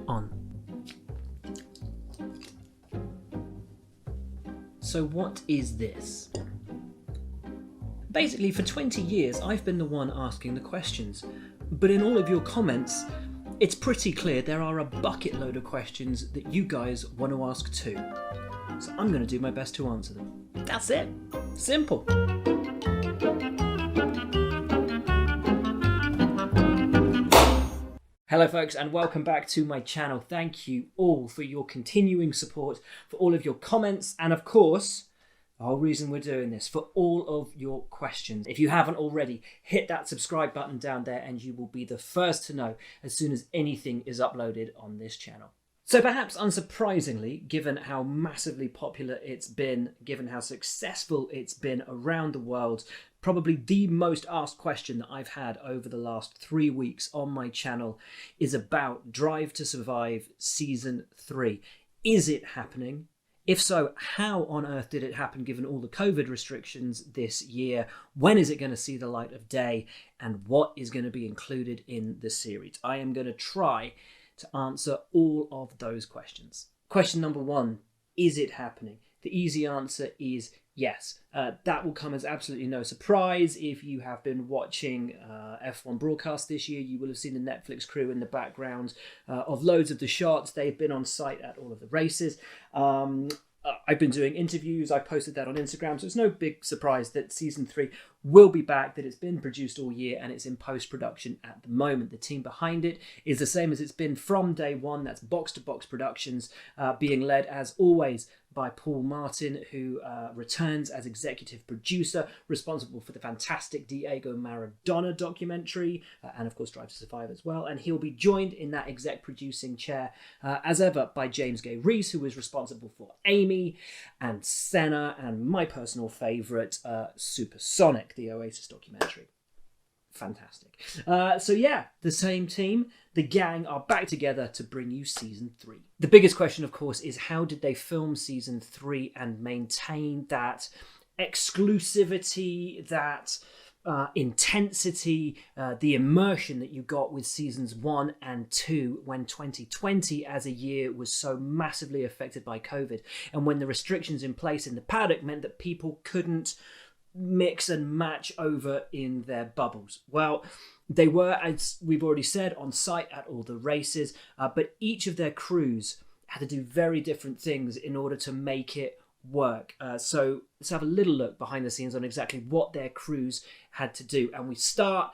On. So what is this? Basically, for 20 years, I've been the one asking the questions. But in all of your comments, it's pretty clear there are a bucket load of questions that you guys want to ask too. So I'm going to do my best to answer them. That's it. Simple. Hello folks, and welcome back to my channel. Thank you all for your continuing support, for all of your comments, and of course, the whole reason we're doing this, for all of your questions. If you haven't already, hit that subscribe button down there and you will be the first to know as soon as anything is uploaded on this channel. So perhaps unsurprisingly, given how massively popular it's been, given how successful it's been around the world, probably the most asked question that I've had over the last 3 weeks on my channel is about Drive to Survive Season 3. Is it happening? If so, how on earth did it happen given all the COVID restrictions this year? When is it going to see the light of day? And what is going to be included in the series? I am going to try to answer all of those questions. Question number one, is it happening? The easy answer is yes. That will come as absolutely no surprise. If you have been watching F1 broadcast this year, you will have seen the Netflix crew in the background of loads of the shots. They've been on site at all of the races. I've been doing interviews. I posted that on Instagram. So it's no big surprise that season 3 will be back, that it's been produced all year and it's in post-production at the moment. The team behind it is the same as it's been from day one. That's Box to Box Productions, being led as always by Paul Martin, who returns as executive producer, responsible for the fantastic Diego Maradona documentary, and of course Drive to Survive as well. And he'll be joined in that exec producing chair, as ever, by James Gay Rees, who is responsible for Amy and Senna, and my personal favourite, Supersonic, the Oasis documentary. Fantastic. So yeah, the same team, the gang are back together to bring you season 3. The biggest question, of course, is how did they film season 3 and maintain that exclusivity, that intensity, the immersion that you got with seasons 1 and 2 when 2020 as a year was so massively affected by COVID, and when the restrictions in place in the paddock meant that people couldn't mix and match over in their bubbles. Well, they were, as we've already said, on site at all the races, but each of their crews had to do very different things in order to make it work. So let's have a little look behind the scenes on exactly what their crews had to do. And we start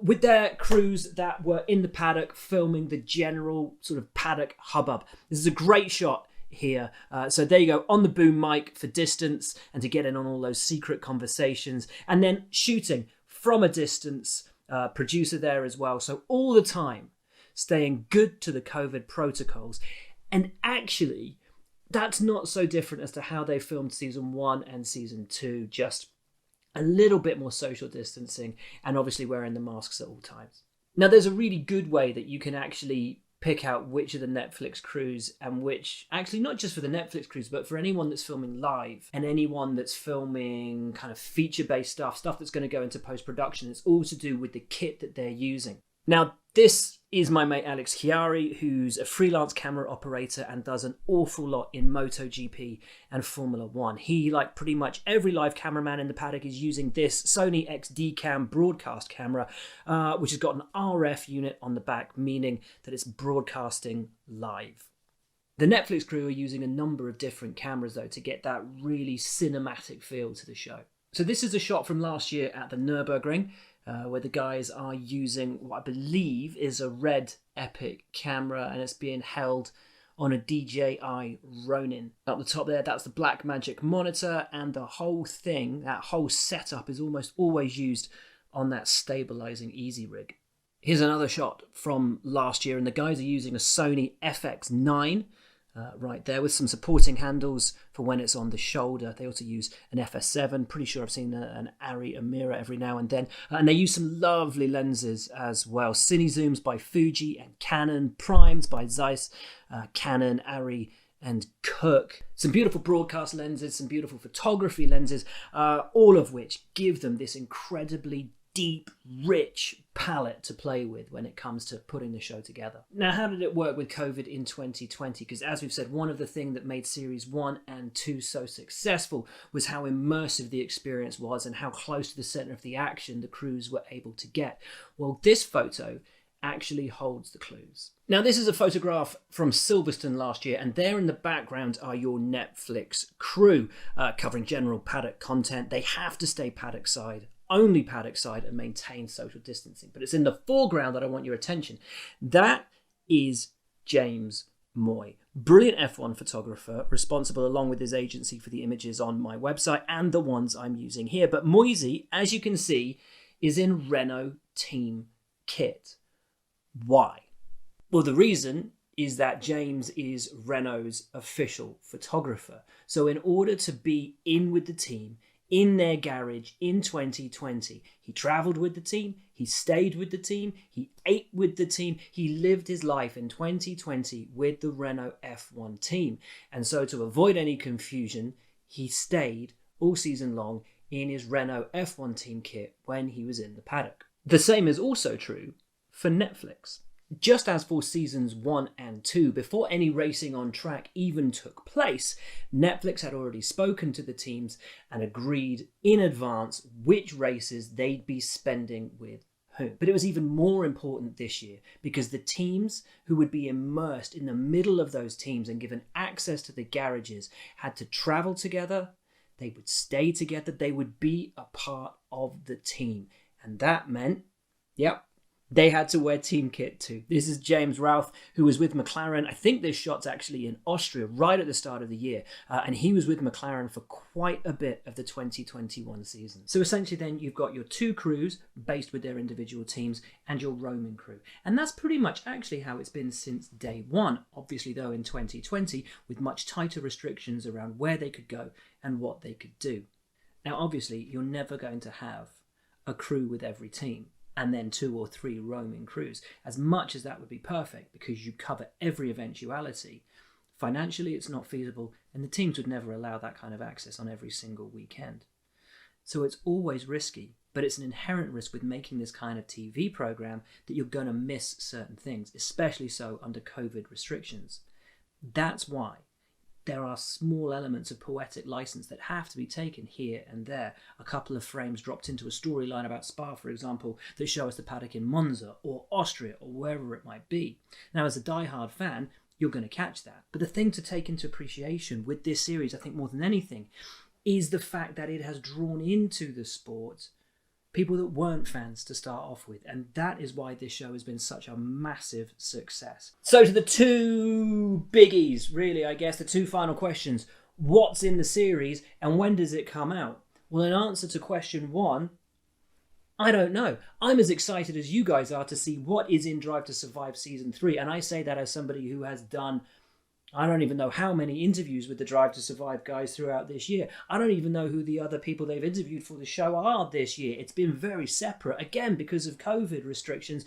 with their crews that were in the paddock filming the general sort of paddock hubbub. This is a great shot here. So there you go, on the boom mic for distance and to get in on all those secret conversations, and then shooting from a distance, producer there as well. So all the time staying good to the COVID protocols. And actually, that's not so different as to how they filmed season 1 and season 2, just a little bit more social distancing and obviously wearing the masks at all times. Now, there's a really good way that you can actually pick out which of the Netflix crews and which, actually not just for the Netflix crews, but for anyone that's filming live and anyone that's filming kind of feature-based stuff that's going to go into post-production. It's all to do with the kit that they're using. Now, this is my mate Alex Chiari, who's a freelance camera operator and does an awful lot in MotoGP and Formula 1. He, like pretty much every live cameraman in the paddock, is using this Sony XD Cam broadcast camera, which has got an RF unit on the back, meaning that it's broadcasting live. The Netflix crew are using a number of different cameras, though, to get that really cinematic feel to the show. So this is a shot from last year at the Nürburgring, where the guys are using what I believe is a red Epic camera, and it's being held on a DJI Ronin. Up the top there, that's the Blackmagic monitor, and the whole thing, that whole setup, is almost always used on that stabilizing easy rig. Here's another shot from last year, and the guys are using a Sony FX9 right there with some supporting handles for when it's on the shoulder. They also use an FS7. Pretty sure I've seen an Arri Amira every now and then. And they use some lovely lenses as well. Cine Zooms by Fuji and Canon, Primes by Zeiss, Canon, Arri and Cook. Some beautiful broadcast lenses, some beautiful photography lenses, all of which give them this incredibly deep, rich palette to play with when it comes to putting the show together. Now, how did it work with COVID in 2020? Because as we've said, one of the things that made series 1 and 2 so successful was how immersive the experience was and how close to the center of the action the crews were able to get. Well, this photo actually holds the clues. Now, this is a photograph from Silverstone last year, and there in the background are your Netflix crew covering general paddock content. They have to stay paddock side, only paddock side, and maintain social distancing. But it's in the foreground that I want your attention. That is James Moy, brilliant F1 photographer, responsible along with his agency for the images on my website and the ones I'm using here. But Moisey, as you can see, is in Renault team kit. Why? Well, the reason is that James is Renault's official photographer. So in order to be in with the team, in their garage in 2020, he travelled with the team, he stayed with the team, he ate with the team, he lived his life in 2020 with the Renault F1 team. And so to avoid any confusion, he stayed all season long in his Renault F1 team kit when he was in the paddock. The same is also true for Netflix. Just as for seasons 1 and 2, before any racing on track even took place, Netflix had already spoken to the teams and agreed in advance which races they'd be spending with whom. But it was even more important this year because the teams who would be immersed in the middle of those teams and given access to the garages had to travel together, they would stay together, they would be a part of the team. And that meant, they had to wear team kit too. This is James Routh, who was with McLaren. I think this shot's actually in Austria right at the start of the year. And he was with McLaren for quite a bit of the 2021 season. So essentially then you've got your two crews based with their individual teams and your roaming crew. And that's pretty much actually how it's been since day one. Obviously though in 2020 with much tighter restrictions around where they could go and what they could do. Now obviously you're never going to have a crew with every team and then 2 or 3 roaming crews. As much as that would be perfect because you cover every eventuality, financially it's not feasible and the teams would never allow that kind of access on every single weekend. So it's always risky, but it's an inherent risk with making this kind of TV program that you're going to miss certain things, especially so under COVID restrictions. That's why there are small elements of poetic license that have to be taken here and there. A couple of frames dropped into a storyline about Spa, for example, that show us the paddock in Monza or Austria or wherever it might be. Now, as a diehard fan, you're going to catch that. But the thing to take into appreciation with this series, I think more than anything, is the fact that it has drawn into the sport people that weren't fans to start off with. And that is why this show has been such a massive success. So to the two biggies, really, I guess, the two final questions. What's in the series and when does it come out? Well, in answer to question 1, I don't know. I'm as excited as you guys are to see what is in Drive to Survive Season 3. And I say that as somebody who has done, I don't even know how many interviews with the Drive to Survive guys throughout this year. I don't even know who the other people they've interviewed for the show are this year. It's been very separate, again, because of COVID restrictions,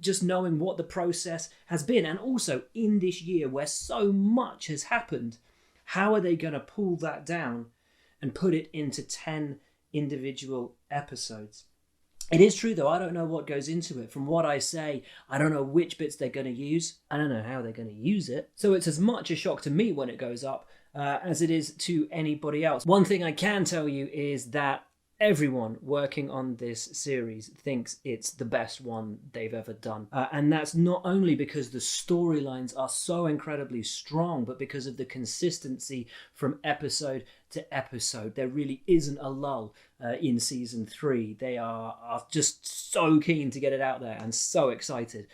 just knowing what the process has been. And also in this year where so much has happened, how are they going to pull that down and put it into 10 individual episodes? It is true, though, I don't know what goes into it. From what I say, I don't know which bits they're going to use. I don't know how they're going to use it. So it's as much a shock to me when it goes up as it is to anybody else. One thing I can tell you is that everyone working on this series thinks it's the best one they've ever done. And that's not only because the storylines are so incredibly strong, but because of the consistency from episode to episode. There really isn't a lull in season 3. They are just so keen to get it out there and so excited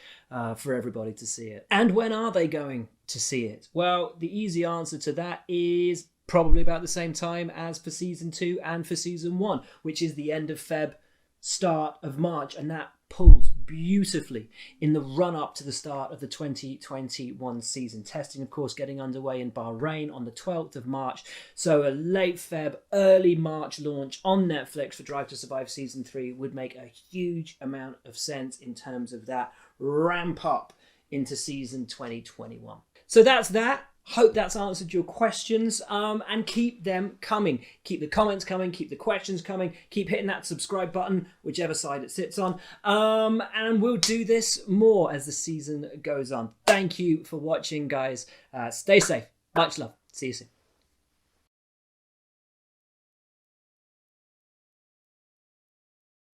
for everybody to see it. And when are they going to see it? Well, the easy answer to that is probably about the same time as for season 2 and for season 1, which is the end of Feb, start of March, and that pulls beautifully in the run-up to the start of the 2021 season. Testing, of course, getting underway in Bahrain on the 12th of March. So a late Feb, early March launch on Netflix for Drive to Survive Season 3 would make a huge amount of sense in terms of that ramp up into season 2021. So that's that. Hope that's answered your questions, and keep them coming. Keep the comments coming, keep the questions coming, keep hitting that subscribe button, whichever side it sits on. And we'll do this more as the season goes on. Thank you for watching, guys. Stay safe. Much love. See you soon.